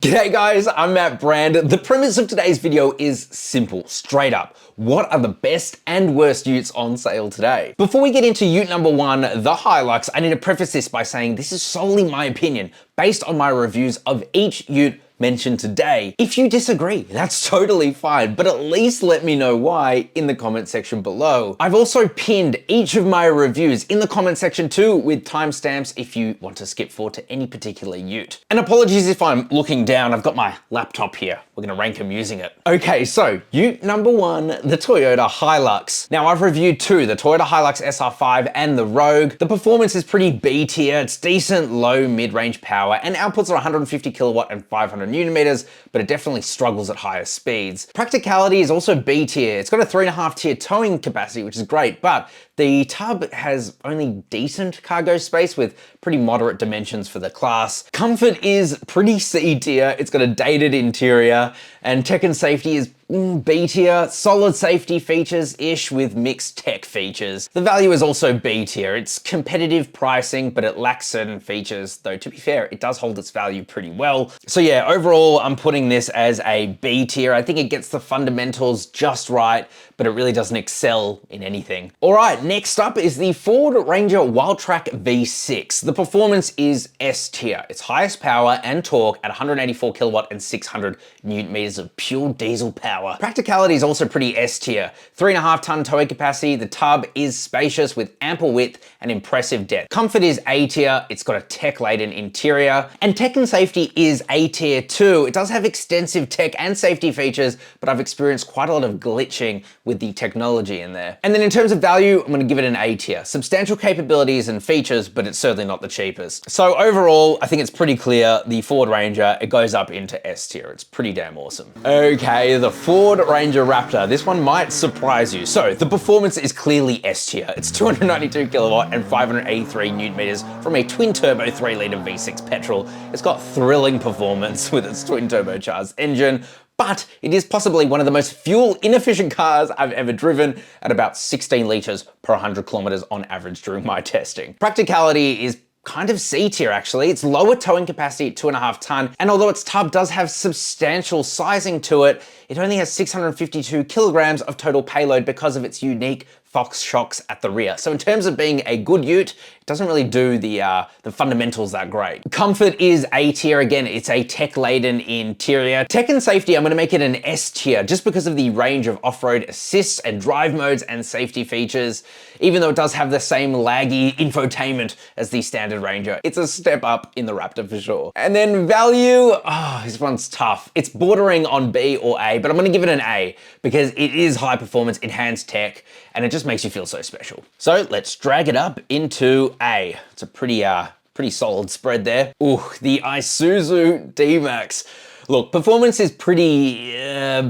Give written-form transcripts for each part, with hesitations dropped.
G'day guys, I'm Matt Brand. The premise of today's video is simple, straight up. What are the best and worst utes on sale today? Before we get into ute number one, the Hilux, I need to preface this by saying this is solely my opinion based on my reviews of each ute mentioned today. If you disagree, that's totally fine, but at least let me know why in the comment section below. I've also pinned each of my reviews in the comment section too with timestamps if you want to skip forward to any particular ute. And apologies if I'm looking down, I've got my laptop here. We're gonna rank them using it. Okay, so ute number one, the Toyota Hilux. Now I've reviewed two, the Toyota Hilux SR5 and the Rogue. The performance is pretty B tier, it's decent low mid-range power and outputs are 150 kilowatt and 500 Newton meters, but it definitely struggles at higher speeds. Practicality is also B tier. It's got a 3.5 tier towing capacity, which is great, but the tub has only decent cargo space with pretty moderate dimensions for the class. Comfort is pretty C tier. It's got a dated interior, and tech and safety is B tier, solid safety features-ish with mixed tech features. The value is also B tier. It's competitive pricing, but it lacks certain features, though to be fair, it does hold its value pretty well. So yeah, overall, I'm putting this as a B tier. I think it gets the fundamentals just right, but it really doesn't excel in anything. All right, next up is the Ford Ranger Wildtrak V6. The performance is S tier. Its highest power and torque at 184 kilowatt and 600 Newton meters of pure diesel power. Practicality is also pretty S tier. 3.5 ton towing capacity. The tub is spacious with ample width and impressive depth. Comfort is A tier. It's got a tech-laden interior. And tech and safety is A tier too. It does have extensive tech and safety features, but I've experienced quite a lot of glitching with the technology in there. And then in terms of value, I'm gonna give it an A tier. Substantial capabilities and features, but it's certainly not the cheapest. So overall, I think it's pretty clear the Ford Ranger, it goes up into S tier. It's pretty damn awesome. Okay, the Ford Ranger Raptor. This one might surprise you. So the performance is clearly S tier. It's 292 kilowatt and 583 Newton meters from a twin turbo 3-liter V6 petrol. It's got thrilling performance with its twin turbocharged engine, but it is possibly one of the most fuel inefficient cars I've ever driven at about 16 liters per 100 kilometers on average during my testing. Practicality is kind of C tier actually. It's lower towing capacity at 2.5 ton, and although its tub does have substantial sizing to it, it only has 652 kilograms of total payload because of its unique Fox shocks at the rear. So in terms of being a good ute, it doesn't really do the fundamentals that great. Comfort is A tier. Again, it's a tech-laden interior. Tech and safety, I'm gonna make it an S tier just because of the range of off-road assists and drive modes and safety features. Even though it does have the same laggy infotainment as the standard Ranger, it's a step up in the Raptor for sure. And then value, this one's tough. It's bordering on B or A, but I'm gonna give it an A because it is high performance, enhanced tech, and it just makes you feel so special. So let's drag it up into A. It's a pretty solid spread there. Ooh, the Isuzu D-Max. Look, performance is pretty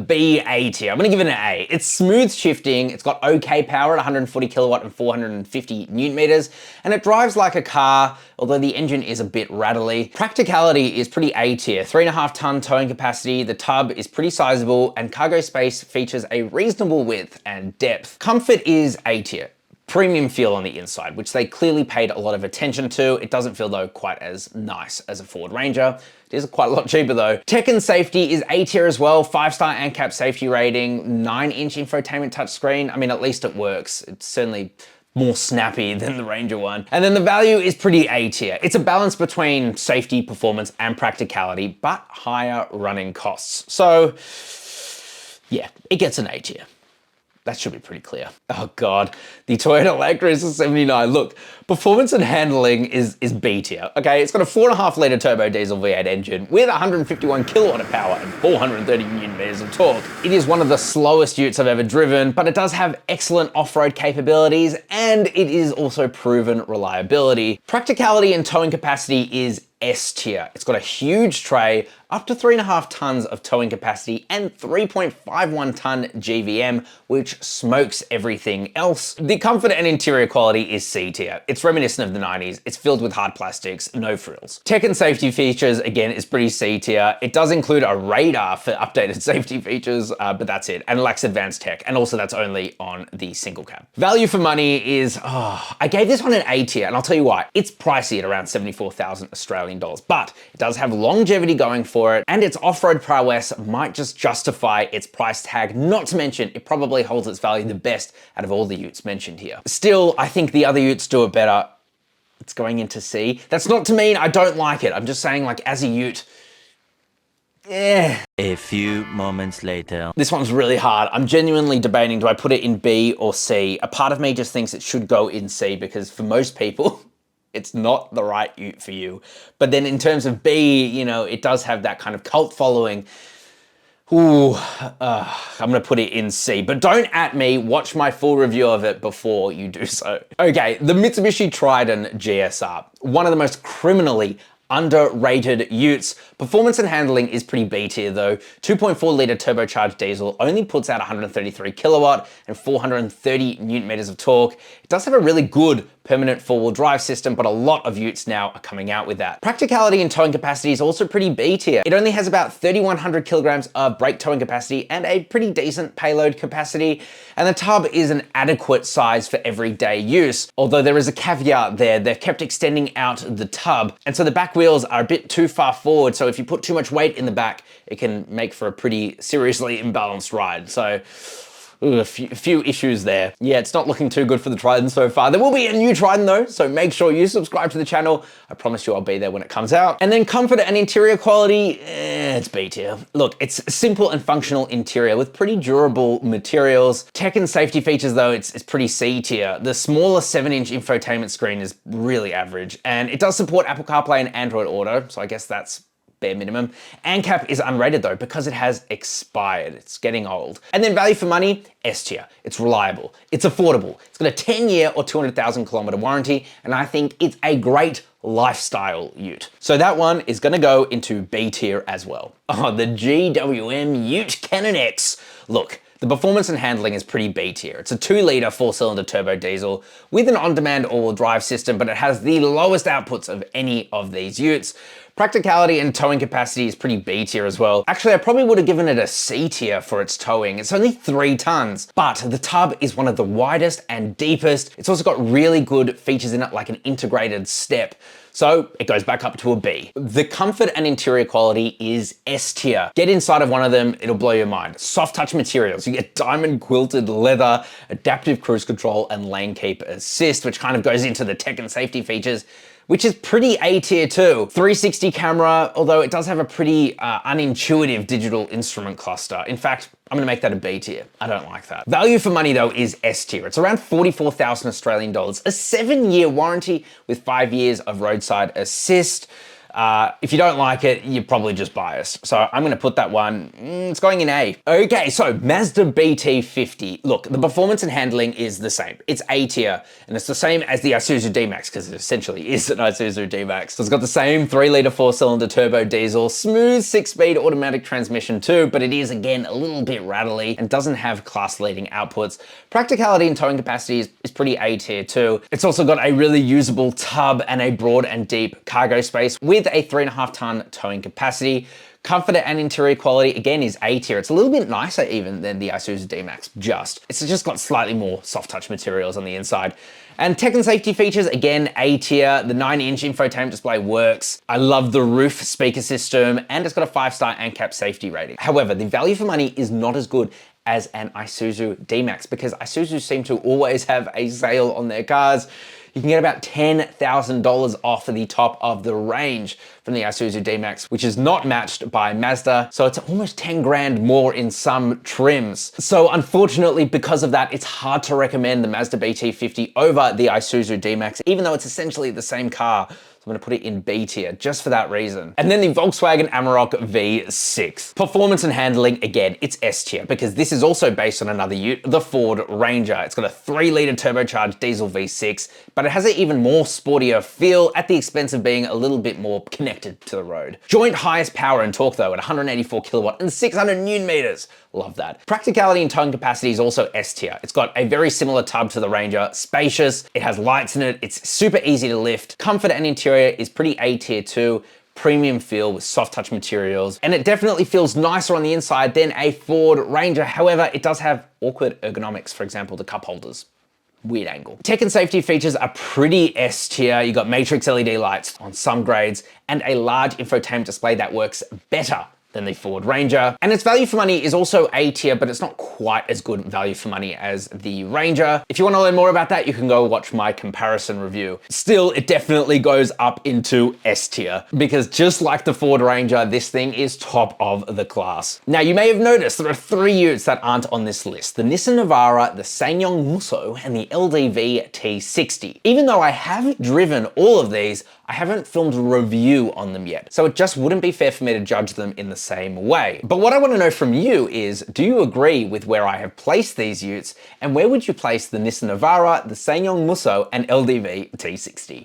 B, A tier. I'm gonna give it an A. It's smooth shifting, it's got okay power at 140 kilowatt and 450 Newton meters, and it drives like a car, although the engine is a bit rattly. Practicality is pretty A tier. 3.5 ton towing capacity, the tub is pretty sizable, and cargo space features a reasonable width and depth. Comfort is A tier. Premium feel on the inside, which they clearly paid a lot of attention to. It doesn't feel though quite as nice as a Ford Ranger. It is quite a lot cheaper though. Tech and safety is A tier as well, 5-star ANCAP safety rating, 9-inch infotainment touchscreen. I mean, at least it works. It's certainly more snappy than the Ranger one. And then the value is pretty A tier. It's a balance between safety, performance, and practicality, but higher running costs. So yeah, it gets an A tier. That should be pretty clear. Oh God, the Toyota Land Cruiser 79. Look, performance and handling is B tier, okay? It's got a 4.5 liter turbo diesel V8 engine with 151 kilowatt of power and 430 Newton meters of torque. It is one of the slowest utes I've ever driven, but it does have excellent off-road capabilities and it is also proven reliability. Practicality and towing capacity is S tier. It's got a huge tray, up to 3.5 tons of towing capacity and 3.51 ton GVM, which smokes everything else. The comfort and interior quality is C tier. It's reminiscent of the 90s. It's filled with hard plastics, no frills. Tech and safety features, again, is pretty C tier. It does include a radar for updated safety features, but that's it, and lacks advanced tech, and also that's only on the single cab. Value for money is, I gave this one an A tier, and I'll tell you why. It's pricey at around 74,000 Australian Australian dollars. But it does have longevity going for it, and its off-road prowess might just justify its price tag, not to mention it probably holds its value the best out of all the utes mentioned here. Still, I think the other utes do it better. It's going into C. That's not to mean I don't like it. I'm just saying, like, as a ute, yeah. A few moments later. This one's really hard. I'm genuinely debating, do I put it in B or C? A part of me just thinks it should go in C because for most people, it's not the right ute for you. But then in terms of B, you know, it does have that kind of cult following. Ooh, I'm gonna put it in C, but don't at me, watch my full review of it before you do so. Okay, the Mitsubishi Triton GSR, one of the most criminally underrated utes. Performance and handling is pretty B tier though. 2.4 litre turbocharged diesel only puts out 133 kilowatt and 430 newton meters of torque. It does have a really good permanent four-wheel drive system, but a lot of utes now are coming out with that. Practicality and towing capacity is also pretty B tier. It only has about 3,100 kilograms of brake towing capacity and a pretty decent payload capacity. And the tub is an adequate size for everyday use. Although there is a caveat there, they've kept extending out the tub. And so the back wheels are a bit too far forward. So if you put too much weight in the back, it can make for a pretty seriously imbalanced ride. So a few issues there. Yeah, it's not looking too good for the Triton so far. There will be a new Triton though, so make sure you subscribe to the channel. I promise you I'll be there when it comes out. And then comfort and interior quality, it's B tier. Look, it's a simple and functional interior with pretty durable materials. Tech and safety features though, it's pretty C tier. The smaller 7-inch infotainment screen is really average, and it does support Apple CarPlay and Android Auto, so I guess that's bare minimum. ANCAP is unrated though because it has expired. It's getting old. And then value for money, S tier. It's reliable, it's affordable, it's got a 10-year or 200,000 kilometer warranty, and I think it's a great lifestyle ute. So that one is gonna go into B tier as well. Oh, the GWM Ute Cannon X. Look, the performance and handling is pretty B tier. It's a 2-litre 4-cylinder turbo diesel with an on-demand all-wheel drive system, but it has the lowest outputs of any of these utes. Practicality and towing capacity is pretty B tier as well. Actually, I probably would have given it a C tier for its towing. It's only 3 tons, but the tub is one of the widest and deepest. It's also got really good features in it, like an integrated step. So it goes back up to a B. The comfort and interior quality is S tier. Get inside of one of them, it'll blow your mind. Soft touch materials. You get diamond quilted leather, adaptive cruise control, and lane keep assist, which kind of goes into the tech and safety features, which is pretty A tier too. 360 camera, although it does have a pretty unintuitive digital instrument cluster. In fact, I'm gonna make that a B tier. I don't like that. Value for money though is S tier. It's around 44,000 Australian dollars, a 7-year warranty with 5 years of roadside assist. If you don't like it, you're probably just biased. So I'm gonna put that one, it's going in A. Okay, so Mazda BT50. Look, the performance and handling is the same. It's A tier, and it's the same as the Isuzu D-Max, because it essentially is an Isuzu D-Max. So it's got the same 3-litre 4-cylinder turbo diesel, smooth 6-speed automatic transmission too, but it is again a little bit rattly and doesn't have class-leading outputs. Practicality and towing capacity is pretty A tier too. It's also got a really usable tub and a broad and deep cargo space with a 3.5 ton towing capacity. Comfort and interior quality, again, is A tier. It's a little bit nicer even than the Isuzu D-Max, It's just got slightly more soft touch materials on the inside. And tech and safety features, again, A tier. The 9-inch infotainment display works. I love the roof speaker system, and it's got a 5-star ANCAP safety rating. However, the value for money is not as good as an Isuzu D-Max because Isuzu seem to always have a sale on their cars. You can get about $10,000 off of the top of the range from the Isuzu D-Max, which is not matched by Mazda. So it's almost 10 grand more in some trims. So unfortunately, because of that, it's hard to recommend the Mazda BT50 over the Isuzu D-Max, even though it's essentially the same car. So I'm gonna put it in B tier just for that reason. And then the Volkswagen Amarok V6. Performance and handling, again, it's S tier because this is also based on another ute, the Ford Ranger. It's got a 3-litre turbocharged diesel V6, but it has an even more sportier feel at the expense of being a little bit more connected to the road. Joint highest power and torque though at 184 kilowatt and 600 newton meters. Love that. Practicality and towing capacity is also S tier. It's got a very similar tub to the Ranger, spacious, it has lights in it, it's super easy to lift. Comfort and interior is pretty A tier too. Premium feel with soft touch materials, and it definitely feels nicer on the inside than a Ford Ranger. However, it does have awkward ergonomics, for example, the cup holders. weird angle. Tech and safety features are pretty S tier. You got matrix LED lights on some grades and a large infotainment display that works better than the Ford Ranger. And its value for money is also A tier, but it's not quite as good value for money as the Ranger. If you want to learn more about that, you can go watch my comparison review. Still, it definitely goes up into S tier because just like the Ford Ranger, this thing is top of the class. Now, you may have noticed there are 3 utes that aren't on this list: the Nissan Navara, the SsangYong Musso, and the LDV T60. Even though I have driven all of these, I haven't filmed a review on them yet, so it just wouldn't be fair for me to judge them in the same way. But what I want to know from you is, do you agree with where I have placed these utes, and where would you place the Nissan Navara, the SsangYong Musso, and LDV T60?